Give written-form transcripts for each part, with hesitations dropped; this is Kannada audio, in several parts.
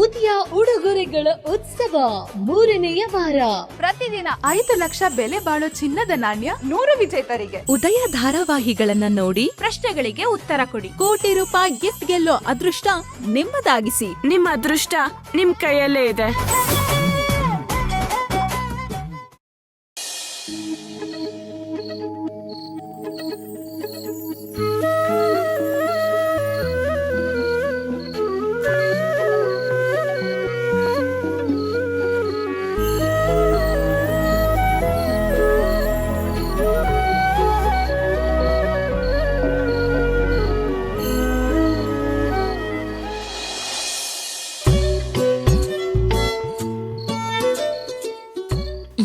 ಉದಯ ಉಡುಗೊರೆಗಳ ಉತ್ಸವ 3ನೇ ವಾರ. ಪ್ರತಿದಿನ 5 ಲಕ್ಷ ಬೆಲೆ ಬಾಳೋ ಚಿನ್ನದ ನಾಣ್ಯ 100 ವಿಜೇತರಿಗೆ. ಉದಯ ಧಾರಾವಾಹಿಗಳನ್ನ ನೋಡಿ ಪ್ರಶ್ನೆಗಳಿಗೆ ಉತ್ತರ ಕೊಡಿ. ಕೋಟಿ ರೂಪಾಯಿ ಗಿಫ್ಟ್ ಗೆಲ್ಲೋ ಅದೃಷ್ಟ ನಿಮ್ಮದಾಗಿಸಿ. ನಿಮ್ಮ ಅದೃಷ್ಟ ನಿಮ್ ಕೈಯಲ್ಲೇ ಇದೆ.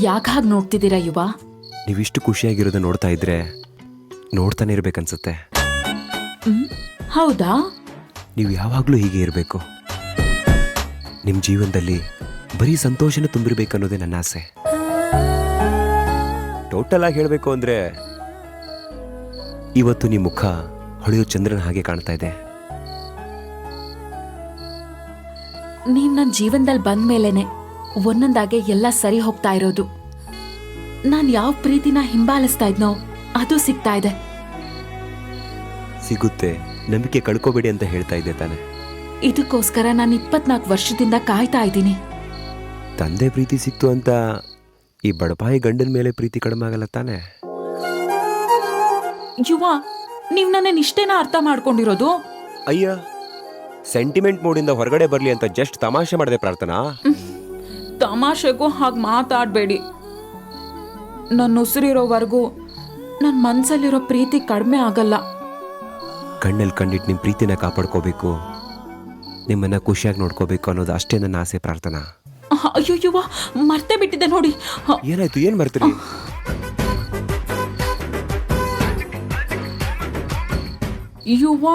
ಯಾಕೆ ಹಾಗೆ ನೋಡ್ತಿದ್ದೀರಾ ಯುವ? ನೀವಿಷ್ಟು ಖುಷಿಯಾಗಿರೋದು ನೋಡ್ತಾ ಇದ್ರೆ ನೋಡ್ತಾನೆ ಇರ್ಬೇಕನ್ಸುತ್ತೆ. ಹೌದಾ? ನೀವು ಯಾವಾಗಲೂ ಹೀಗೆ ಇರಬೇಕು. ನಿಮ್ಮ ಜೀವನದಲ್ಲಿ ಬರೀ ಸಂತೋಷನ ತುಂಬಿರ್ಬೇಕನ್ನೋದೇ ನನ್ನ ಆಸೆ. ಟೋಟಲ್ ಆಗಿ ಹೇಳಬೇಕು ಅಂದ್ರೆ ಇವತ್ತು ನಿಮ್ಮ ಮುಖ ಹೊಳೆಯೋ ಚಂದ್ರನ ಹಾಗೆ ಕಾಣ್ತಾ ಇದೆ. ನೀವ್ ನನ್ನ ಜೀವನದಲ್ಲಿ ಬಂದ್ಮೇಲೆನೆ ಒಂದೊಂದಾಗೆ ಎಲ್ಲ ಸರಿ ಹೋಗ್ತಾ ಇರೋದು. ನಾನ್ ಯಾವ ಪ್ರೀತಿನ ಹಿಂಬಾಲಿಸ್ತಾ ಇದ್ನೋ ಅದು ಸಿಗ್ತಾ ಇದೆ. ಸಿಗುತ್ತೆ, ನಂಬಿಕೆ ಕಳ್ಕೋಬೇಡಿ ಅಂತ ಹೇಳ್ತಾ ಇದ್ದೆ ತಾನೆ. ಇದಕ್ಕೋಸ್ಕರ ನಾನು 24 ವರ್ಷದಿಂದ ಕಾಯ್ತಾ ಇದ್ದೀನಿ. ತಂದೆ ಪ್ರೀತಿ ಸಿಕ್ತು ಅಂತ ಈ ಬಡಪಾಯಿ ಗಂಡನ ಮೇಲೆ ಪ್ರೀತಿ ಕಡಿಮೆ ಆಗಲ್ಲ ತಾನೆ. ಯುವ, ನೀವ್ ನನ್ನ ಇಷ್ಟೇನ ಅರ್ಥ ಮಾಡ್ಕೊಂಡಿರೋದು? ಅಯ್ಯ, ಸೆಂಟಿಮೆಂಟ್ ಮೂಡಿಂದ ಹೊರಗಡೆ ಬರ್ಲಿ ಅಂತ ಜಸ್ಟ್ ತಮಾಷೆ ಮಾಡದೆ ಪ್ರಾರ್ಥನಾ. ತಮಾಷೆಗೂ ಹಾಗೆ ಮಾತಾಡಬೇಡಿ. ನನ್ನ ಉಸಿರಿರೋವರೆಗೂ ನನ್ನ ಮನ್ಸಲ್ಲಿರೋ ಪ್ರೀತಿ ಕಡಿಮೆ ಆಗಲ್ಲ. ಕಣ್ಣಲ್ಲಿ ಕಂಡಿಟ್ಟು ನಿಮ್ಮ ಪ್ರೀತಿನ ಕಾಪಾಡ್ಕೋಬೇಕು, ನಿಮ್ಮನ್ನ ಖುಷಿಯಾಗಿ ನೋಡ್ಕೋಬೇಕು ಅನ್ನೋದು ಅಷ್ಟೇ ನನ್ನ ಆಸೆ ಪ್ರಾರ್ಥನಾ. ಅಯ್ಯೋ ಯುವ, ಮರ್ತೇ ಬಿಟ್ಟಿದ್ದೆ ನೋಡಿ. ಏನಾಯ್ತು, ಏನ್ ಮರ್ತೀರಿ? ಯುವ,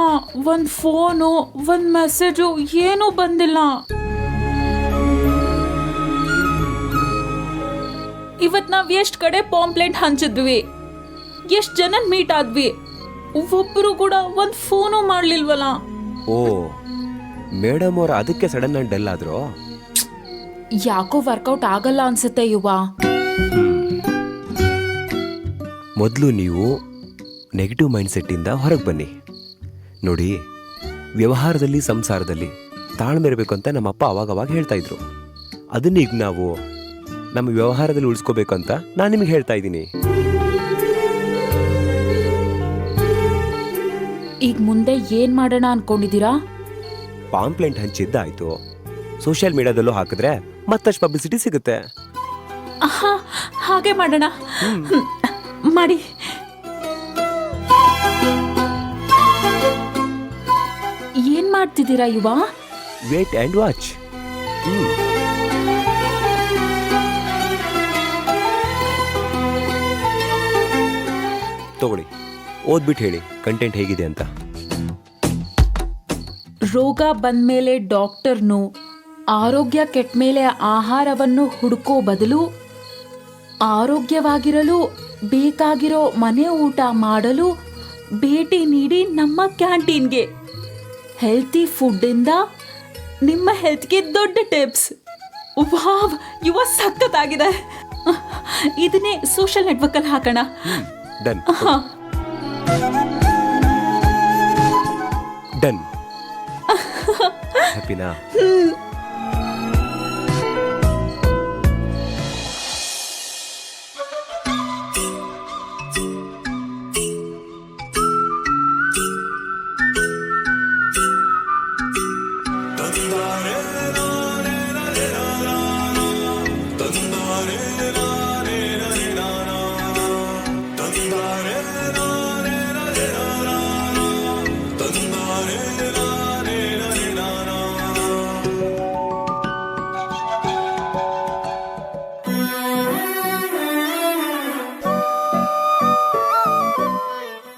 ಒಂದ್ ಫೋನು ಒಂದ್ ಮೆಸೇಜು ಏನೂ ಬಂದಿಲ್ಲ. ಇವತ್ ನಾವ್ ಎಷ್ಟ್ ಕಡೆ ಪಾಂಪ್ಲೆಟ್ ಹಂಚಿದ್ವಿ, ಎಷ್ಟ್ ಜನ ಮೀಟ್ ಆದ್ವಿ, ಒಬ್ಬರು ಕೂಡ ಒಂದ್ ಫೋನು ಮಾಡ್ಲಿಲ್ವಲ್ಲ. ಓ, ಮೇಡಮ್ ಅವ್ರ ಅದಕ್ಕೆ ಸಡನ್ ಆಗಿ ಡಲ್ ಆದ್ರು. ಯಾಕೋ ವರ್ಕೌಟ್ ಆಗಲ್ಲ ಅನ್ಸುತ್ತೆ ಯುವ. ಮೊದಲು ನೀವು ನೆಗೆಟಿವ್ ಮೈಂಡ್ ಸೆಟ್ ಇಂದ ಹೊರಗೆ ಬನ್ನಿ. ನೋಡಿ, ವ್ಯವಹಾರದಲ್ಲಿ ಸಂಸಾರದಲ್ಲಿ ತಾಳ್ಮೆ ಇರಬೇಕು ಅಂತ ನಮ್ಮಪ್ಪ ಅವಾಗವಾಗ ಹೇಳ್ತಾ ಇದ್ರು. ಅದನ್ನ ಈಗ ನಾವು ನಮ್ಮ ವ್ಯವಹಾರದಲ್ಲಿ ಉಳಿಸ್ಕೋಬೇಕು ಅಂತ ನಾನು ನಿಮಗೆ ಹೇಳ್ತಾ ಇದ್ದೀನಿ. ಈಗ ಮುಂದೆ ಏನ್ ಮಾಡೋಣ ಅನ್ಕೊಂಡಿದ್ದೀರಾ? ಪಾಂಪ್ಲೆಂಟ್ ಹಂಚಿದ್ದಾಯ್ತು, ಸೋಷಿಯಲ್ ಮೀಡಿಯಾದಲ್ಲೂ ಹಾಕಿದ್ರೆ ಮತ್ತಷ್ಟು ಪಬ್ಲಿಸಿಟಿ ಸಿಗುತ್ತೆ. ಹಾಗೆ ಮಾಡೋಣ. ಮಾಡಿ. ಏನ್ ಮಾಡ್ತಿದ್ದೀರಾ ಯುವ? Wait and watch. ತಗೊಳ್ಳಿ, ಓದ್ಬಿಟ್ಟು ಹೇಳಿ ಕಂಟೆಂಟ್ ಹೇಗಿದೆ ಅಂತ. ರೋಗ ಬಂದ್ಮೇಲೆ ಡಾಕ್ಟರ್ನು, ಆರೋಗ್ಯ ಕೆಟ್ಮೇಲೆ ಆಹಾರವನ್ನು ಹುಡುಕೋ ಬದಲು ಆರೋಗ್ಯವಾಗಿರಲು ಬೇಕಾಗಿರೋ ಮನೆ ಊಟ ಮಾಡಲು ಭೇಟಿ ನೀಡಿ ನಮ್ಮ ಕ್ಯಾಂಟೀನ್ಗೆ. ಹೆಲ್ತಿ ಫುಡ್ಡಿಂದ ನಿಮ್ಮ ಹೆಲ್ತ್ಗೆ ದೊಡ್ಡ ಟಿಪ್ಸ್. ವಾವ್, ಯುವ ಸಖತ್ತಾಗಿದೆ. ಇದನ್ನೇ ಸೋಷಿಯಲ್ ನೆಟ್ವರ್ಕ್ ಅಲ್ಲಿ ಹಾಕೋಣ. Done done. ಹ್ಯಾಪಿನಾ?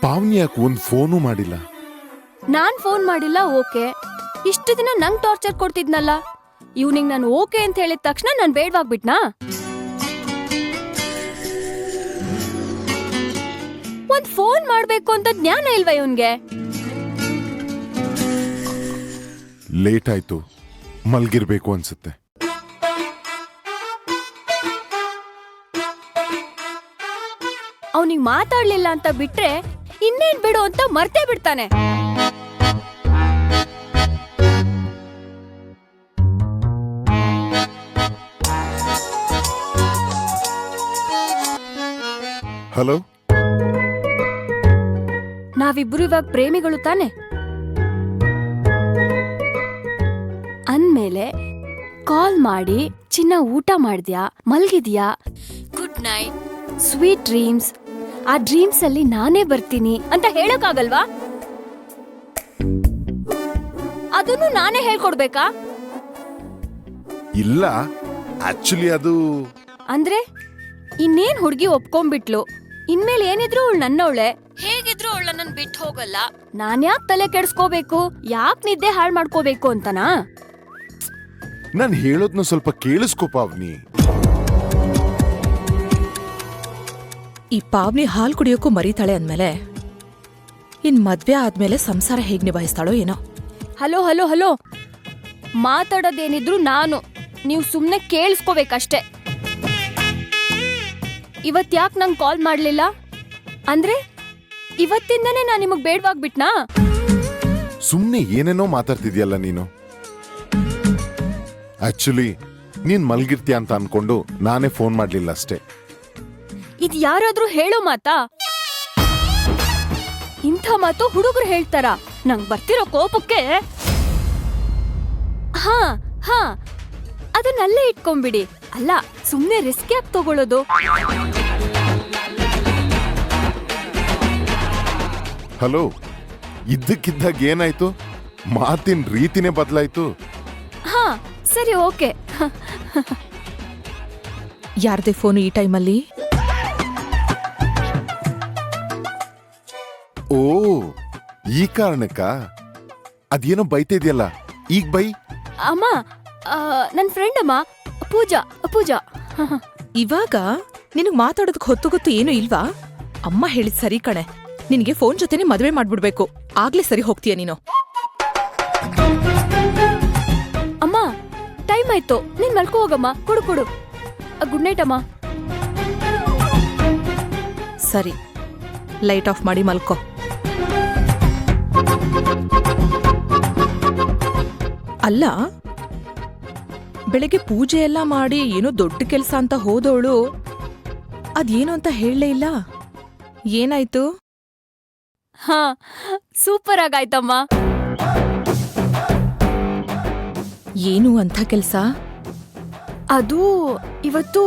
ಪಾವನಿ ಯಾಕೆ ಒಂದ್ ಫೋನು ಮಾಡಿಲ್ಲ? ನಾನ್ ಫೋನ್ ಮಾಡಿಲ್ಲ, ಓಕೆ. ಇಷ್ಟು ದಿನ ನಂಗ್ ಟಾರ್ಚರ್ ಕೊಡ್ತಿದ್ನಲ್ಲ, ಇವ್ನಿಗ್ ನಾನು ಓಕೆ ಅಂತ ಹೇಳಿದ ತಕ್ಷಣ ನಾನ್ ಬೇಡವಾಗ್ಬಿಟ್ನಾ? ಒಂದ್ ಫೋನ್ ಮಾಡ್ಬೇಕು ಅಂತ ಜ್ಞಾನ ಇಲ್ವಾ ಇವನ್ಗೆ? ಲೇಟ್ ಆಯ್ತು, ಮಲ್ಗಿರ್ಬೇಕು ಅನ್ಸುತ್ತೆ. ಅವನಿಗೆ ಮಾತಾಡ್ಲಿಲ್ಲ ಅಂತ ಬಿಟ್ರೆ ಇನ್ನೇನ್ ಬಿಡು ಅಂತ ಮರ್ತೇ ಬಿಡ್ತಾನೆ. ಹಲೋ, ನಾವಿಬ್ರು ಇವಾಗ ಪ್ರೇಮಿಗಳು ತಾನೆ ಅಂದ್ಮೇಲೆ ಕಾಲ್ ಮಾಡಿ ಚಿನ್ನ ಊಟ ಮಾಡ್ದ್ಯಾ, ಮಲ್ಗಿದ್ಯಾ, ಗುಡ್ ನೈಟ್, ಸ್ವೀಟ್ ಡ್ರೀಮ್ಸ್, ಆ ಡ್ರೀಮ್ಸ್ ಅಲ್ಲಿ ನಾನೇ ಬರ್ತೀನಿ ಅಂತ ಹೇಳಕ್ಕಾಗಲ್ವಾ? ಅದನ್ನು ನಾನೇ ಹೇಳ್ಕೊಡ್ಬೇಕಾ? ಇಲ್ಲ, ಆಕ್ಚುಲಿ ಅದು ಅಂದ್ರೆ ಇನ್ನೇನ್ ಹುಡ್ಗಿ ಒಪ್ಕೊಂಡ್ಬಿಟ್ಲು, ಇನ್ಮೇಲೆ ಏನಿದ್ರು ಅವಳು ನನ್ನವಳೆ, ಹೇಗಿದ್ರು ಅವಳ ನನ್ ಬಿಟ್ಟು ಹೋಗಲ್ಲ, ನಾನ್ಯಾಕ್ ತಲೆ ಕೆಡ್ಸ್ಕೋಬೇಕು, ಯಾಕ್ ನಿದ್ದೆ ಹಾಳ್ ಮಾಡ್ಕೋಬೇಕು ಅಂತನಾ? ನಾನು ಹೇಳೋದ್ನ ಸ್ವಲ್ಪ ಕೇಳಿಸ್ಕೋ ಪಾವ್ನಿ. ಈ ಪಾವ್ನಿ ಹಾಲ್ ಕುಡಿಯೋಕ್ಕೂ ಮರೀತಾಳೆ ಅಂದ್ಮೇಲೆ ಇನ್ ಮದ್ವೆ ಆದ್ಮೇಲೆ ಸಂಸಾರ ಹೇಗ್ ನಿಭಾಯಿಸ್ತಾಳೋ ಏನೋ. ಹಲೋ ಹಲೋ ಹಲೋ, ಮಾತಾಡೋದೇನಿದ್ರು ನಾನು, ನೀವು ಸುಮ್ನೆ ಕೇಳಿಸ್ಕೋಬೇಕಷ್ಟೆ. ಇವತ್ ಯಾಕೆ ನಂಗೆ ಕಾಲ್ ಮಾಡ್ಲಿಲ್ಲ ಅಂದ್ರೆ ಇವತ್ತಿಂದನೇ ನಾನು ನಿಮಗ್ ಬೇಡವಾಗ್ಬಿಟ್ನಾ? ಸುಮ್ನೆ ಏನೇನೋ ಮಾತಾಡ್ತಿದ್ಯಲ್ಲ ನೀನು. ಆಕ್ಚುಲಿ ನೀನ್ ಮಲ್ಗಿರ್ತೀಯ ಅಂತ ಅನ್ಕೊಂಡು ನಾನೇ ಫೋನ್ ಮಾಡ್ಲಿಲ್ಲ ಅಷ್ಟೇ. ಇದ್ ಯಾರಾದ್ರೂ ಹೇಳೋ ಮಾತಾ? ಇಂಥ ಮಾತು ಹುಡುಗರು ಹೇಳ್ತಾರ? ನಂಗ್ ಬರ್ತಿರೋ ಕೋಪಕ್ಕೆ ಹಾ ಹಾ ಅದನ್ನಲ್ಲೇ ಇಟ್ಕೊಂಡ್ಬಿಡಿ. ಅಲ್ಲ, ಸುಮ್ನೆ ರಿಸ್ಕ್ ಯಾಕೆ ತಗೊಳ್ಳೋದು? ಹಲೋ, ಇದ್ದಕ್ಕಿದ್ದಾಗ ಏನಾಯ್ತು? ಮಾತಿನ ರೀತಿನೇ ಬದಲಾಯ್ತು. ಹಾ ಸರಿ, ಓಕೆ. ಯಾರ್ದೇ ಫೋನು ಈ ಟೈಮಲ್ಲಿ? ಓ, ಈ ಕಾರಣಕ್ಕ ಅದೇನೋ ಬೈತಿದ್ಯಲ್ಲ, ಈಗ ಬೈ. ಅಮ್ಮ, ನನ್ ಫ್ರೆಂಡ್ ಅಮ್ಮ, ಪೂಜಾ ಪೂಜಾ. ಇವಾಗ ನಿನಗ್ ಮಾತಾಡೋದಕ್ ಹೊತ್ತು ಗೊತ್ತು ಏನು ಇಲ್ವಾ? ಅಮ್ಮ ಹೇಳಿದ್ ಸರಿ ಕಣೆ, ನಿನಗೆ ಫೋನ್ ಜೊತೆನೆ ಮದ್ವೆ ಮಾಡ್ಬಿಡ್ಬೇಕು, ಆಗ್ಲೇ ಸರಿ ಹೋಗ್ತೀಯ ನೀನು. ಅಮ್ಮ, ಟೈಮ್ ಆಯ್ತು, ನೀನ್ ಮಲ್ಕೋ ಹೋಗಮ್ಮ. ಕೊಡು ಕೊಡು. ಗುಡ್ ನೈಟ್ ಅಮ್ಮ. ಸರಿ, ಲೈಟ್ ಆಫ್ ಮಾಡಿ ಮಲ್ಕೋ. ಅಲ್ಲ, ಬೆಳಗ್ಗೆ ಪೂಜೆ ಎಲ್ಲ ಮಾಡಿ ಏನೋ ದೊಡ್ಡ ಕೆಲ್ಸ ಅಂತ ಹೋದವಳು ಅದೇನು ಅಂತ ಹೇಳಲೇ ಇಲ್ಲ. ಏನಾಯ್ತು? ಹಾ, ಸೂಪರ್ ಆಗಾಯ್ತಮ್ಮ. ಏನು ಅಂಥ ಕೆಲ್ಸ? ಅದು ಇವತ್ತು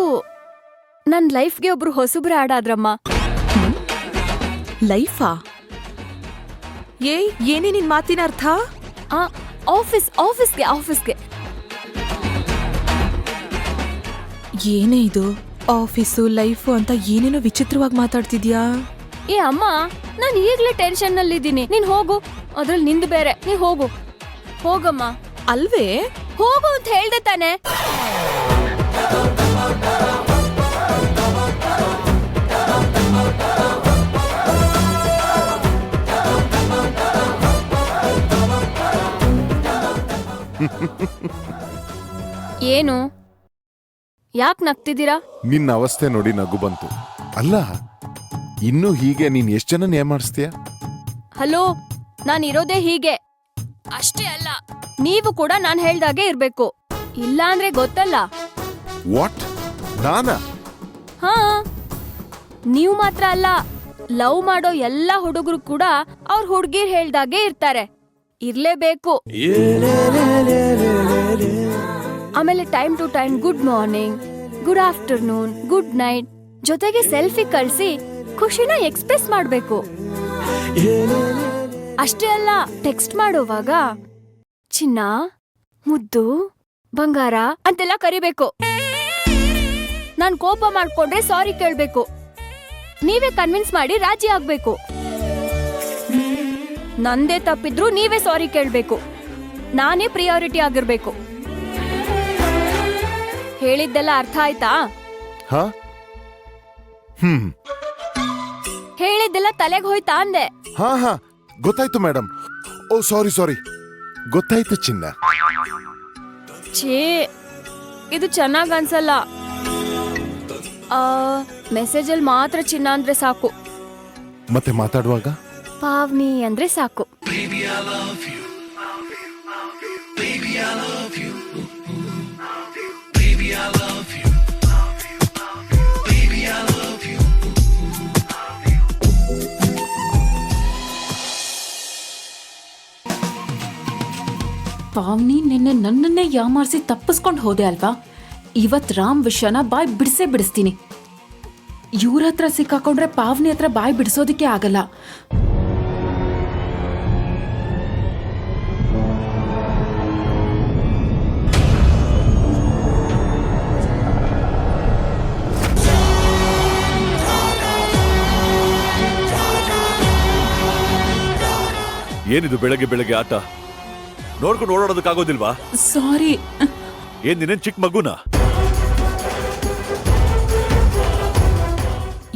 ನನ್ ಲೈಫ್ಗೆ ಒಬ್ರು ಹೊಸಬ್ರು ಆಡ್ ಆದ್ರಮ್ಮ. ಲೈಫಾ? ಏನೇ ನಿನ್ ಮಾತಿನ ಅರ್ಥ? ಆಫೀಸ್ಗೆ ಏನೇ ಇದು? ಆಫೀಸು ಲೈಫು ಅಂತ ಏನೇನೋ ವಿಚಿತ್ರವಾಗಿ ಮಾತಾಡ್ತಿದ್ಯಾ? ಏ ಅಮ್ಮ, ನಾನ್ ಈಗ್ಲೇ ಟೆನ್ಷನ್ ನಲ್ಲಿದ್ದೀನಿ. ನೀನ್ ಹೋಗು, ಅದ್ರಲ್ಲಿ ನಿಂದು ಬೇರೆ. ನೀ ಹೋಗು, ಹೋಗಮ್ಮ. ಅಲ್ವೇ? ಹೋಗು ಅಂತ ಹೇಳ್ದೆ ತಾನೆ. ಏನು, ಯಾಕ್ ನಗ್ತಿದ್ದೀರಾ? ನಿನ್ನ ಅವಸ್ಥೆ ನೋಡಿ ನಗು ಬಂತು. ಅಲ್ಲ, ಇನ್ನು ಹೀಗೆ ನೀನ್ ಎಷ್ಟ್ ಜನ ನೇಮಾಡಿಸ್ತೀಯ? ಹಲೋ, ನಾನ್ ಇರೋದೇ ಹೀಗೆ. ಅಷ್ಟೇ ಅಲ್ಲ, ನೀವು ಕೂಡ ನಾನ್ ಹೇಳ್ದಾಗೆ ಇರ್ಬೇಕು, ಇಲ್ಲ ಅಂದ್ರೆ ಗೊತ್ತಲ್ಲ. ವಾಟ್? ನಾನಾ? ಹಾ, ನೀವು ಮಾತ್ರ ಅಲ್ಲ, ಲವ್ ಮಾಡೋ ಎಲ್ಲಾ ಹುಡುಗರು ಕೂಡ ಅವ್ರ ಹುಡ್ಗಿರ್ ಹೇಳ್ದಾಗೆ ಇರ್ತಾರೆ, ಇರ್ಲೇಬೇಕು. ಆಮೇಲೆ time to time good morning, good afternoon, good night, ಜೊತೆಗೆ ಸೆಲ್ಫಿ ಕಳ್ಸಿ ಖುಷಿನ ಎಕ್ಸ್ಪ್ರೆಸ್ ಮಾಡ್ಬೇಕು. ಅಷ್ಟೇ ಅಲ್ಲ, ಟೆಕ್ಸ್ಟ್ ಮಾಡೋವಾಗ ಚಿನ್ನ, ಮುದ್ದು, ಬಂಗಾರ ಅಂತೆಲ್ಲ ಕರಿಬೇಕು. ನಾನ್ ಕೋಪ ಮಾಡ್ಕೊಂಡ್ರೆ ಸಾರಿ ಕೇಳ್ಬೇಕು, ನೀವೇ ಕನ್ವಿನ್ಸ್ ಮಾಡಿ ರಾಜಿ ಆಗ್ಬೇಕು. ನಂದೇ ತಪ್ಪಿದ್ರು ನೀವೇ ಸಾರಿ ಕೇಳ್ಬೇಕು, ನಾನೇ ಪ್ರಿಯಾರಿಟಿ ಆಗಿರ್ಬೇಕು. ಹೇಳಿದ್ದೆಲ್ಲ ಅರ್ಥ ಆಯ್ತಾ? ಹಾ? ಹೇಳಿದ್ದೆಲ್ಲ ತಲೆಗೆ ಹೋಯ್ತಾ ಅಂದೆ. ಹಾ ಹಾ, ಗೊತ್ತಾಯ್ತು ಮೇಡಮ್. ಓ ಸಾರಿ, ಗೊತ್ತಾಯ್ತು ಚಿನ್ನ. ಛೇ ಇದು ಚೆನ್ನಾಗ್ ಅನ್ಸಲ್ಲ. ಮೆಸೇಜಲ್ಲಿ ಮಾತ್ರ ಚಿನ್ನ ಅಂದ್ರೆ ಸಾಕು, ಮತ್ತೆ ಮಾತಾಡುವಾಗ ಪಾವ್ನಿ ಅಂದ್ರೆ ಸಾಕು. ಪಾವ್ನಿ ನಿನ್ನೆ ನನ್ನನ್ನೇ ಯಾಮಾರಿಸಿ ತಪ್ಪಿಸ್ಕೊಂಡು ಹೋದೆ ಅಲ್ವಾ? ಇವತ್ ರಾಮ್ ವಿಷಯನ ಬಾಯ್ ಬಿಡಿಸ್ತೀನಿ. ಇವ್ರ ಹತ್ರ ಸಿಕ್ಕಾಕೊಂಡ್ರೆ ಪಾವ್ನಿ ಹತ್ರ ಬಾಯ್ ಬಿಡಿಸೋದಕ್ಕೆ ಆಗಲ್ಲ. ಏನಿದು ಬೆಳಗ್ಗೆ ಬೆಳಗ್ಗೆ ಆಟ? ನೋಡ್ಕೊಂಡು ಓಡಾಡೋದಕ್ಕಾಗೋದಿಲ್ವಾ? ಸಾರಿ. ಏನ್ ನೀನೇನ್ ಚಿಕ್ಕ ಮಗುನಾ?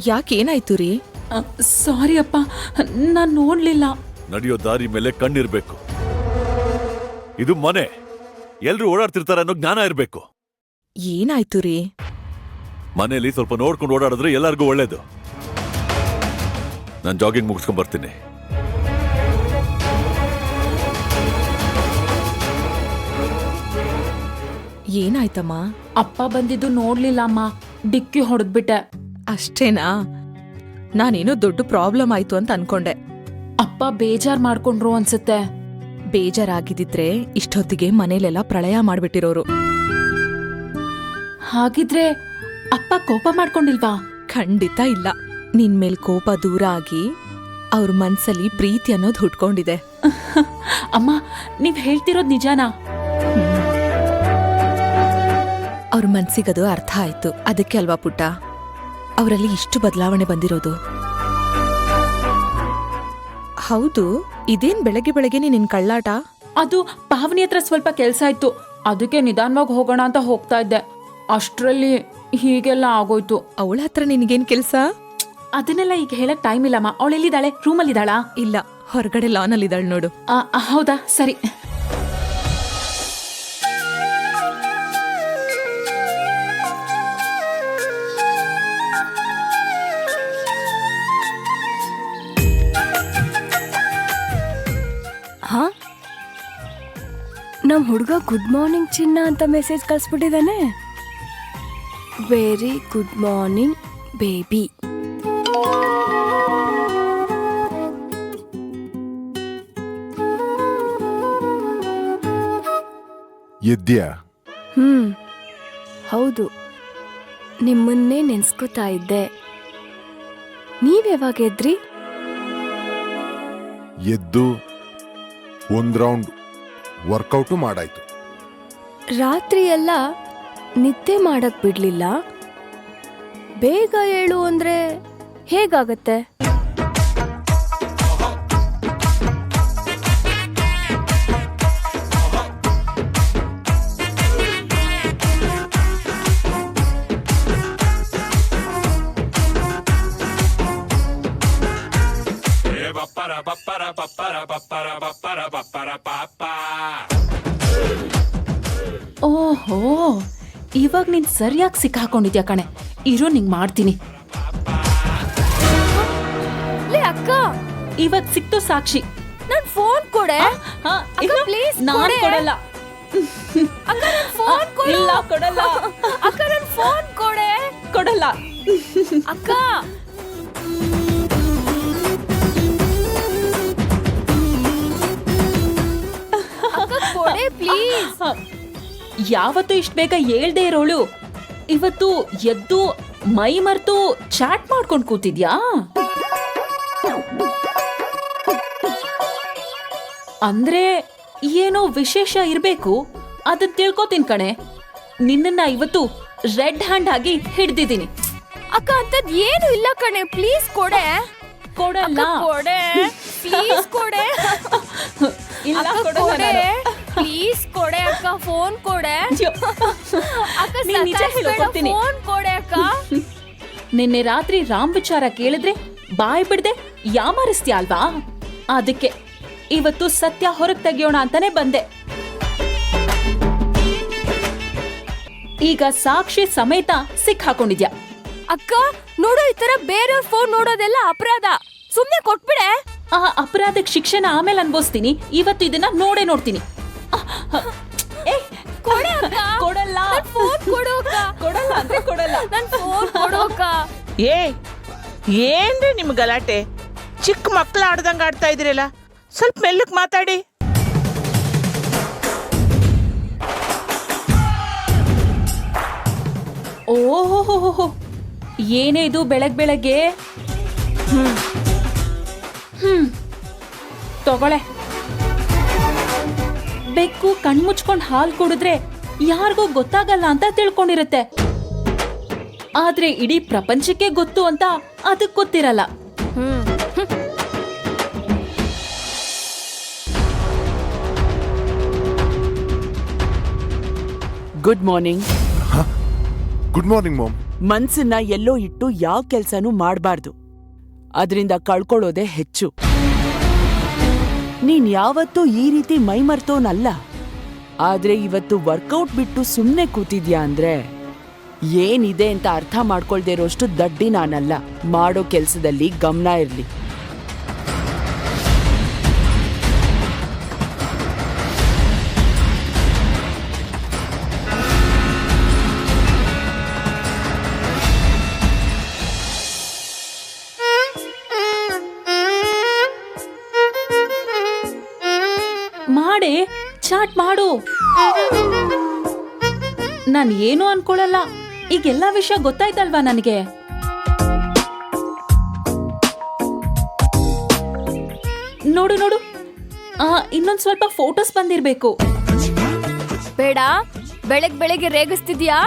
ಯಾಕೇನಾಯ್ತು ರೀ? ಸಾರಿ ಅಪ್ಪ, ನಾನ್ ನೋಡ್ಲಿಲ್ಲ. ನಡೆಯೋ ದಾರಿ ಮೇಲೆ ಕಣ್ಣಿರ್ಬೇಕು. ಇದು ಮನೆ, ಎಲ್ರು ಓಡಾಡ್ತಿರ್ತಾರೆ ಅನ್ನೋ ಜ್ಞಾನ ಇರ್ಬೇಕು. ಏನಾಯ್ತು ರೀ? ಮನೆಯಲ್ಲಿ ಸ್ವಲ್ಪ ನೋಡ್ಕೊಂಡು ಓಡಾಡಿದ್ರೆ ಎಲ್ಲರಿಗೂ ಒಳ್ಳೇದು. ನಾನು ಜಾಗಿಂಗ್ ಮುಗಿಸ್ಕೊಂಡ್ ಬರ್ತೀನಿ. ಏನಾಯ್ತಮ್ಮ? ಅಪ್ಪ ಬಂದಿದ್ದು ನೋಡ್ಲಿಲ್ಲ ಅಮ್ಮ, ಡಿಕ್ಕಿ ಹೊಡೆದ್ಬಿಟ್ಟೆ. ಅಷ್ಟೇನಾ? ನಾನೇನೋ ದೊಡ್ಡ ಪ್ರಾಬ್ಲಮ್ ಆಯ್ತು ಅಂತ ಅನ್ಕೊಂಡೆ. ಅಪ್ಪ ಬೇಜಾರ್ ಮಾಡ್ಕೊಂಡ್ರು ಅನ್ಸುತ್ತೆ. ಬೇಜಾರಾಗಿದ್ದಿದ್ರೆ ಇಷ್ಟೊತ್ತಿಗೆ ಮನೇಲೆಲ್ಲ ಪ್ರಳಯ ಮಾಡ್ಬಿಟ್ಟಿರೋರು. ಹಾಗಿದ್ರೆ ಅಪ್ಪ ಕೋಪ ಮಾಡ್ಕೊಂಡಿಲ್ವಾ? ಖಂಡಿತ ಇಲ್ಲ. ನಿನ್ ಮೇಲ್ ಕೋಪ ದೂರ ಆಗಿ ಅವ್ರ ಮನ್ಸಲ್ಲಿ ಪ್ರೀತಿ ಅನ್ನೋದು ಹುಟ್ಕೊಂಡಿದೆ. ಅಮ್ಮ, ನೀವ್ ಹೇಳ್ತಿರೋದ್ ನಿಜಾನಾ? ಅವ್ರ ಮನ್ಸಿಗದು ಅರ್ಥ ಆಯ್ತು. ಅದಕ್ಕೆ ಅಲ್ವಾ ಪುಟ್ಟ ಅವರಲ್ಲಿ ಇಷ್ಟು ಬದಲಾವಣೆ ಬಂದಿರೋದು. ಹೌದು, ಇದೇನ್ ಬೆಳಗ್ಗೆ ಬೆಳಗ್ಗೆ ನಿನ್ ಕಳ್ಳಾಟ? ಅದು ಪಾವನಿ ಹತ್ರ ಸ್ವಲ್ಪ ಕೆಲ್ಸ ಇತ್ತು, ಅದಕ್ಕೆ ನಿಧಾನವಾಗಿ ಹೋಗೋಣ ಅಂತ ಹೋಗ್ತಾ ಇದ್ದೆ. ಅಷ್ಟ್ರಲ್ಲಿ ಹೀಗೆಲ್ಲ ಆಗೋಯ್ತು. ಅವಳ ಹತ್ರ ನಿನ್ಗೇನ್ ಕೆಲ್ಸ? ಅದನ್ನೆಲ್ಲ ಈಗ ಹೇಳಕ್ ಟೈಮ್ ಇಲ್ಲಮ್ಮ. ಅವಳೆಲ್ಲಿದ್ದಾಳೆ? ರೂಮಲ್ಲಿದ್ದಾಳಾ? ಇಲ್ಲ, ಹೊರಗಡೆ ಲಾನಲ್ಲಿದ್ದಾಳೆ ನೋಡು. ಹೌದಾ, ಸರಿ. ಹಾ, ನಮ್ ಹುಡುಗ ಗುಡ್ ಮಾರ್ನಿಂಗ್ ಚಿನ್ನ ಅಂತ ಮೆಸೇಜ್ ಕಳ್ಸ್ಬಿಟ್ಟಿದಾನೆ. Very good morning baby. ಎದ್ಯಾ? ಹೌದು, ನಿಮ್ಮನ್ನೇ ನೆನ್ಸ್ಕೊತಾ ಇದ್ದೆ. ನೀವ್ ಯಾವಾಗ ಎದ್ರಿ? ಎದ್ದು ಒಂದ್ ರೌಂಡ್ ವರ್ಕೌಟು ಮಾಡಾಯ್ತು. ರಾತ್ರಿ ಎಲ್ಲ ನಿದ್ದೆ ಮಾಡಕ್ ಬಿಡ್ಲಿಲ್ಲ. ಬೇಗ ಏಳು ಅಂದ್ರೆ ಹೇಗಾಗತ್ತೆ? ಓಹೋ, ಇವಾಗ ನೀನ್ ಸರಿಯಾಗಿ ಸಿಕ್ಕಾಕೊಂಡಿದ್ಯಾ ಕಣೆ. ಇರೋ, ನಿಂಗ್ ಮಾಡ್ತೀನಿ. ಅಕ್ಕ, ಇವತ್ ಸಿಕ್ತು ಸಾಕ್ಷಿ. ನನ್ ಫೋನ್ ಕೊಡೆ. ಪ್ಲೀಸ್, ನಾನ್ ಕೊಡಲ್ಲ. ಫೋನ್ ಕೊಡು. ಇಲ್ಲ, ಕೊಡಲ್ಲ. ಅಕ್ಕ, ನನ್ ಫೋನ್ ಕೊಡೆ. ಕೊಡಲ್ಲ. ಅಕ್ಕ, ಕೊಡೆ ಪ್ಲೀಸ್. ಯಾವತ್ತು ಇಷ್ಟ ಬೇಗ ಹೇಳ್ದೇ ಇರೋಳು ಇವತ್ತು ಎದ್ದು ಮೈ ಮರ್ತು ಚಾಟ್ ಮಾಡ್ಕೊಂಡ್ ಕೂತಿದ್ಯಾ? ಅಂದ್ರೆ ಏನೋ ವಿಶೇಷ ಇರ್ಬೇಕು, ಅದನ್ನ ತಿಳ್ಕೊತೀನಿ ಕಣೆ. ನಿನ್ನನ್ನ ಇವತ್ತು ರೆಡ್ ಹ್ಯಾಂಡ್ ಆಗಿ ಹಿಡ್ದಿದ್ದೀನಿ. ಅಕ್ಕ, ಅಂತದ್ ಏನು ಇಲ್ಲ ಕಣೆ. ಪ್ಲೀಸ್ ಕೊಡೆ. ಕೊಡಲ್ಲ. ಕೊಡೆ ಪ್ಲೀಸ್, ಕೊಡೆ. ಇಲ್ಲ, ಅಕ್ಕ, ಕೊಡಲ್ಲ ಕೊಡೆ ನಾನು. ಪ್ಲೀಸ್ ಕೊಡೆ ಅಕ್ಕ, ಫೋನ್ ಕೊಡೆ. ಅಕ್ಕ, ನೀನ್ ನಿಜ ಹೇಳ್ಕೊಡ್ತೀನಿ. ಫೋನ್ ಕೊಡೆ ಅಕ್ಕ. ನಿನ್ನೆ ರಾತ್ರಿ ರಾಮ್ ವಿಚಾರ ಕೇಳಿದ್ರೆ ಬಾಯ್ ಬಿಡ್ದೆ ಯಾಮಾರಿಸ್ತೀಯ ಅಲ್ವಾ? ಅದಕ್ಕೆ ಇವತ್ತು ಸತ್ಯ ಹೊರಗ್ ತೆಗಿಯೋಣ ಅಂತಾನೆ ಬಂದೆ. ಈಗ ಸಾಕ್ಷಿ ಸಮೇತ ಸಿಕ್ಕಾಕೊಂಡಿದ್ಯಾ. ಅಕ್ಕ ನೋಡು, ಈ ತರ ಬೇರೆಯವ್ರ ಫೋನ್ ನೋಡೋದೆಲ್ಲ ಅಪರಾಧ. ಸುಮ್ನೆ ಕೊಟ್ಬಿಡೆ. ಆ ಅಪರಾಧಕ್ಕೆ ಶಿಕ್ಷೆನ ಆಮೇಲೆ ಅನ್ಭವಿಸ್ತೀನಿ. ಇವತ್ತು ಇದನ್ನ ನೋಡೇ ನೋಡ್ತೀನಿ. ಏ, ಕೊಡಲ್ಲ. ಫೋನ್ ಕೊಡು ಅಕ್ಕ. ಕೊಡಲ್ಲ ಅಂದ್ರೆ ಕೊಡಲ್ಲ. ನನ್ ಫೋನ್ ಕೊಡು ಅಕ್ಕ. ಏನ್ರಿ ನಿಮ್ ಗಲಾಟೆ? ಚಿಕ್ಕ ಮಕ್ಳು ಆಡ್ದಂಗ ಆಡ್ತಾ ಇದ್ರಲ್ಲ, ಸ್ವಲ್ಪ ಮೆಲ್ಲಕ್ ಮಾತಾಡಿ. ಓಹೋ, ಏನೇ ಇದು ಬೆಳಗ್ಗೆ? ತಗೊಳೆ. ಬೆಕ್ಕು ಕಣ್ಮುಚ್ಕೊಂಡ್ ಹಾಲ್ ಕುಡಿದ್ರೆ ಯಾರಿಗೂ ಗೊತ್ತಾಗಲ್ಲ ಅಂತ ತಿಳ್ಕೊಂಡಿರುತ್ತೆ. ಆದ್ರೆ ಇಡೀ ಪ್ರಪಂಚಕ್ಕೆ ಗೊತ್ತು ಅಂತ ಅದಕ್ ಗೊತ್ತಿರಲ್ಲ. Good morning. Good morning mom. ಮನ್ಸನ್ನ ಎಲ್ಲೋ ಇಟ್ಟು ಯಾವ ಕೆಲ್ಸನೂ ಮಾಡಬಾರ್ದು. ಅದರಿಂದ ಕಳ್ಕೊಳ್ಳೋದೇ ಹೆಚ್ಚು. ನೀನ್ ಯಾವತ್ತೂ ಈ ರೀತಿ ಮೈಮರ್ತೋನಲ್ಲ. ಆದ್ರೆ ಇವತ್ತು ವರ್ಕೌಟ್ ಬಿಟ್ಟು ಸುಮ್ನೆ ಕೂತಿದ್ಯಾ ಅಂದ್ರೆ ಏನಿದೆ ಅಂತ ಅರ್ಥ ಮಾಡ್ಕೊಳ್ದೇ ಇರೋಷ್ಟು ದಡ್ಡಿ ನಾನಲ್ಲ. ಮಾಡೋ ಕೆಲ್ಸದಲ್ಲಿ ಗಮನ ಇರ್ಲಿ. ಮಾಡಿ ಚಾಟ್ ಮಾಡು. ನಾನು ಏನು ಅನ್ಕೊಳಲ್ಲ. ಈಗೆಲ್ಲ ವಿಷಯ ಗೊತ್ತಾಯ್ತಲ್ವಾ ನನಗೆ. ನೋಡು ನೋಡು, ಇನ್ನೊಂದ್ ಸ್ವಲ್ಪ ಫೋಟೋಸ್ ಬಂದಿರ್ಬೇಕು. ಬೇಡ, ಬೆಳಗ್ಗೆ ರೇಗಿಸ್ತಿದ್ಯಾ?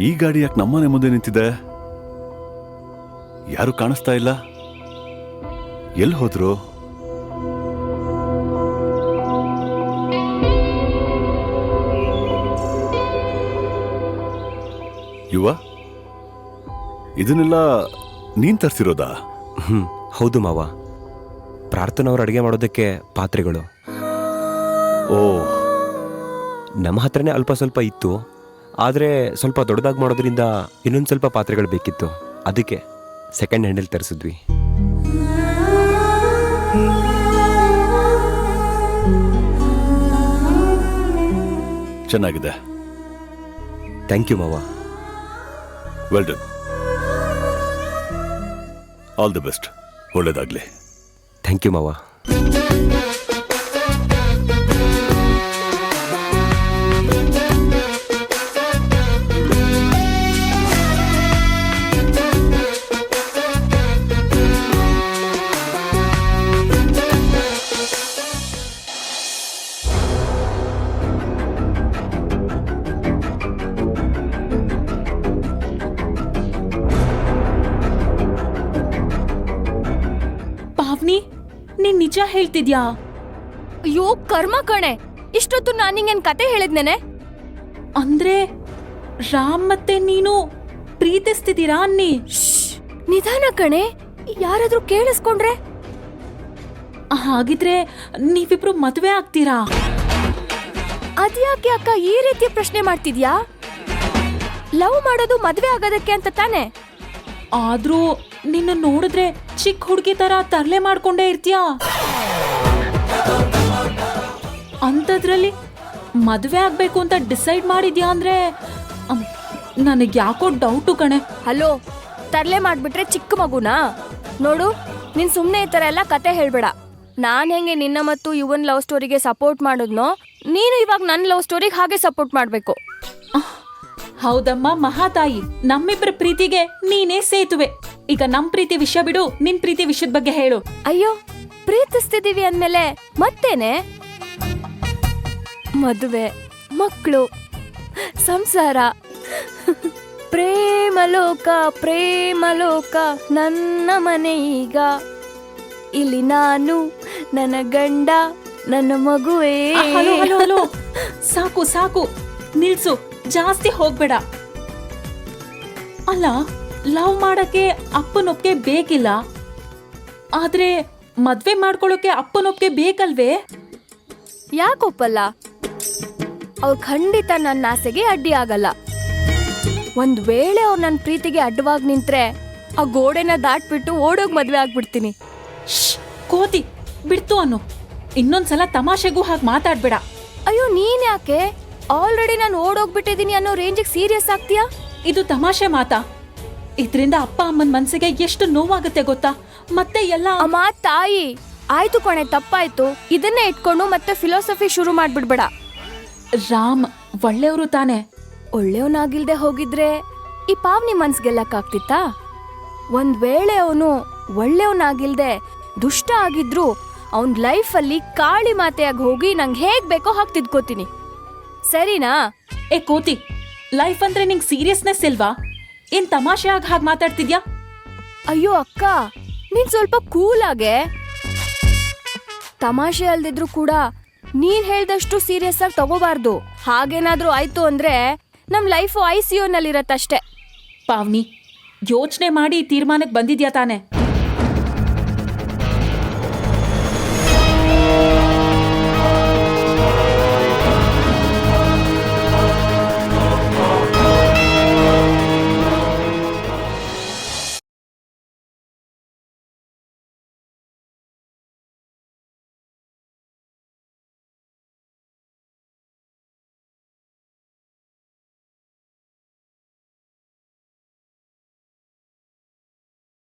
ಈ ಗಾಡಿ ಯಾಕೆ ನಮ್ಮನೆ ಮುಂದೆ ನಿಂತಿದೆ? ಯಾರು ಕಾಣಿಸ್ತಾ ಇಲ್ಲ. ಎಲ್ಲಿ ಹೋದ್ರು? ಯುವ, ಇದನ್ನೆಲ್ಲ ನೀನ್ ತರ್ಸಿರೋದಾ? ಹೌದು ಮಾವ. ಪ್ರಾರ್ಥನವ್ರು ಅಡುಗೆ ಮಾಡೋದಕ್ಕೆ ಪಾತ್ರೆಗಳು. ಓ, ನಮ್ಮ ಹತ್ರನೇ ಅಲ್ಪ ಸ್ವಲ್ಪ ಇತ್ತು. ಆದರೆ ಸ್ವಲ್ಪ ದೊಡ್ಡದಾಗಿ ಮಾಡೋದ್ರಿಂದ ಇನ್ನೊಂದು ಸ್ವಲ್ಪ ಪಾತ್ರೆಗಳು ಬೇಕಿತ್ತು. ಅದಕ್ಕೆ ಸೆಕೆಂಡ್ ಹ್ಯಾಂಡಲ್ಲಿ ತರಿಸಿದ್ವಿ. ಚೆನ್ನಾಗಿದೆ. ಥ್ಯಾಂಕ್ ಯು ಮಾವ. Well done. All the best. ಒಳ್ಳೇದಾಗ್ಲಿ. ಥ್ಯಾಂಕ್ ಯು ಮಾವ. ಪಾವ್ನಿ, ನೀನ್ ನಿಜ ಹೇಳ್ತಿದ್ಯಾ? ಅಯ್ಯೋ ಕರ್ಮ ಕಣೆ, ಇಷ್ಟೊತ್ತು ನಾನು ನಿಂಗೇನ್ ಕತೆ ಹೇಳಿದ್ನೇನೆ? ಅಂದ್ರೆ ರಾಮ್ ಮತ್ತೆ ನೀನು ಪ್ರೀತಿಸ್ತಿದ್ದೀರಾ ಅನ್ನಿ? ನಿಧಾನ ಕಣೆ, ಯಾರಾದ್ರೂ ಕೇಳಿಸ್ಕೊಂಡ್ರೆ? ಹಾಗಿದ್ರೆ ನೀವಿಬ್ರು ಮದ್ವೆ ಆಗ್ತೀರಾ? ಅದ್ಯಾಕೆ ಅಕ್ಕ ಈ ರೀತಿ ಪ್ರಶ್ನೆ ಮಾಡ್ತಿದ್ಯಾ? ಲವ್ ಮಾಡೋದು ಮದ್ವೆ ಆಗೋದಕ್ಕೆ ಅಂತ ತಾನೆ? ಆದ್ರೂ ನಿನ್ನ ನೋಡಿದ್ರೆ ಚಿಕ್ಕ ಹುಡುಗಿ ತರ ತರ್ಲೆ ಮಾಡ್ಕೊಂಡೇ ಇರ್ತೀಯಾ. ಅಂಥದ್ರಲ್ಲಿ ಮದ್ವೆ ಆಗ್ಬೇಕು ಅಂತ ಡಿಸೈಡ್ ಮಾಡಿದ್ಯಾ ಅಂದ್ರೆ ನನಗೆ ಯಾಕೋ ಡೌಟು ಕಣೆ. ಹಲೋ, ತರ್ಲೆ ಮಾಡ್ಬಿಟ್ರೆ ಚಿಕ್ಕ ಮಗುನಾ? ನೋಡು, ನೀನ್ ಸುಮ್ನೆ ಈ ತರ ಎಲ್ಲ ಕತೆ ಹೇಳ್ಬೇಡ. ನಾನ್ ಹೆಂಗೆ ನಿನ್ನ ಮತ್ತು ಯುವನ್ ಲವ್ ಸ್ಟೋರಿಗೆ ಸಪೋರ್ಟ್ ಮಾಡಿದ್ನೋ, ನೀನು ಇವಾಗ ನನ್ನ ಲವ್ ಸ್ಟೋರಿಗೆ ಹಾಗೆ ಸಪೋರ್ಟ್ ಮಾಡ್ಬೇಕು. ಹೌದಮ್ಮ ಮಹಾತಾಯಿ, ನಮ್ಮಿಬ್ಬರ ಪ್ರೀತಿಗೆ ನೀನೇ ಸೇತುವೆ. ಈಗ ನಮ್ ಪ್ರೀತಿ ವಿಷಯ ಬಿಡು, ನಿನ್ ಪ್ರೀತಿ ವಿಷಯದ ಬಗ್ಗೆ ಹೇಳು. ಅಯ್ಯೋ, ಪ್ರೀತಿಸ್ತಿದೀವಿ ಅಂದ್ಮೇಲೆ ಮತ್ತೇನೆ? ಮದುವೆ, ಮಕ್ಕಳು, ಸಂಸಾರ, ಪ್ರೇಮಲೋಕ ಪ್ರೇಮಲೋಕ ನನ್ನ ಮನೆ ಈಗ. ಇಲ್ಲಿ ನಾನು, ನನ್ನ ಗಂಡ, ನನ್ನ ಮಗುವೇ. ಹಲೋ ಹಲೋ ಹಲೋ, ಸಾಕು ಸಾಕು, ನಿಲ್ಸು, ಜಾಸ್ತಿ ಹೋಗ್ಬೇಡ. ಅಲ್ಲ, ಲವ್ ಮಾಡಕ್ಕೆ ಅಪ್ಪನೊಪ್ಪಿಗೆ ಬೇಕಿಲ್ಲ, ಆದ್ರೆ ಮದ್ವೆ ಮಾಡ್ಕೊಳ್ಳೋಕೆ ಅಪ್ಪನೊಪ್ಪಿಗೆ ಬೇಕಲ್ವೇ? ಯಾಕೊಪ್ಪಲ್ಲ? ಅವ್ರು ಖಂಡಿತ ನನ್ನ ಆಸೆಗೆ ಅಡ್ಡಿ ಆಗಲ್ಲ. ಒಂದ್ ವೇಳೆ ಅವ್ರು ನನ್ನ ಪ್ರೀತಿಗೆ ಅಡ್ಡವಾಗಿ ನಿಂತ್ರೆ ಆ ಗೋಡೆನ ದಾಟ್ಬಿಟ್ಟು ಓಡೋಗ್ ಮದ್ವೆ ಆಗ್ಬಿಡ್ತೀನಿ. ಶ್ಶ್, ಕೋತಿ, ಬಿಡ್ತು ಅನ್ನು. ಇನ್ನೊಂದ್ಸಲ ತಮಾಷೆಗೂ ಹಾಗೆ ಮಾತಾಡ್ಬೇಡ. ಅಯ್ಯೋ, ನೀನ್ ಯಾಕೆ? ಆಲ್ರೆಡಿ ನಾನು ಓಡೋಗ್ಬಿಟ್ಟಿದೀನಿ ಅನ್ನೋ ರೇಂಜಿಗೆ ಸೀರಿಯಸ್ ಆಗ್ತೀಯಾ? ಇದು ತಮಾಷೆ ಮಾತಾ? ಇದರಿಂದ ಅಪ್ಪ ಅಮ್ಮನ ಮನ್ಸಿಗೆ ಎಷ್ಟು ನೋವಾಗುತ್ತೆ ಗೊತ್ತಾ? ಮತ್ತೆ ಎಲ್ಲ ಅಮ್ಮ ತಾಯಿ, ಆಯ್ತು ಕಣೆ, ತಪ್ಪಾಯ್ತು. ಇದನ್ನೇ ಇಟ್ಕೊಂಡು ಮತ್ತೆ ಫಿಲಾಸಫಿ ಶುರು ಮಾಡ್ಬಿಡ್ಬೇಡ. ರಾಮ್ ಒಳ್ಳೆಯವರು ತಾನೆ. ಒಳ್ಳೆಯವನಾಗಿಲ್ದೆ ಹೋಗಿದ್ರೆ ಈ ಪಾವ್ನಿ ಮನ್ಸ್ ಗೆಲ್ಲಕ್ಕಾಗ್ತಿತ್ತಾ? ಒಂದ್ ವೇಳೆ ಅವನು ಒಳ್ಳೆಯವನಾಗಿಲ್ದೆ ದುಷ್ಟ ಆಗಿದ್ರು ಅವನ್ ಲೈಫಲ್ಲಿ ಕಾಳಿ ಮಾತೆಯಾಗಿ ಹೋಗಿ ನಂಗೆ ಹೇಗ್ ಬೇಕೋ ಹಾಗೆ ತಿದ್ಕೋತೀನಿ, ಸರಿನಾ? ಏ ಕೋತಿ, ಲೈಫ್ ಅಂದ್ರೆ ನಿಂಗೆ ಸೀರಿಯಸ್ನೆಸ್ ಇಲ್ವಾ? ಏನ್ ತಮಾಷೆ ಆಗಿ ಹಾಗೆ ಮಾತಾಡ್ತಿದ್ಯಾ? ಅಯ್ಯೋ ಅಕ್ಕ, ನೀನ್ ಸ್ವಲ್ಪ ಕೂಲ್ ಆಗೆ. ತಮಾಷೆ ಅಲ್ದಿದ್ರು ಕೂಡ ನೀನ್ ಹೇಳ್ದಷ್ಟು ಸೀರಿಯಸ್ ಆಗಿ ತಗೋಬಾರ್ದು. ಹಾಗೇನಾದ್ರೂ ಆಯ್ತು ಅಂದ್ರೆ ನಮ್ ಲೈಫು ICU ನಲ್ಲಿರತ್ತಷ್ಟೇ. ಪಾವ್ನಿ, ಯೋಚನೆ ಮಾಡಿ ಈ ತೀರ್ಮಾನಕ್ಕೆ ಬಂದಿದ್ಯಾ ತಾನೆ?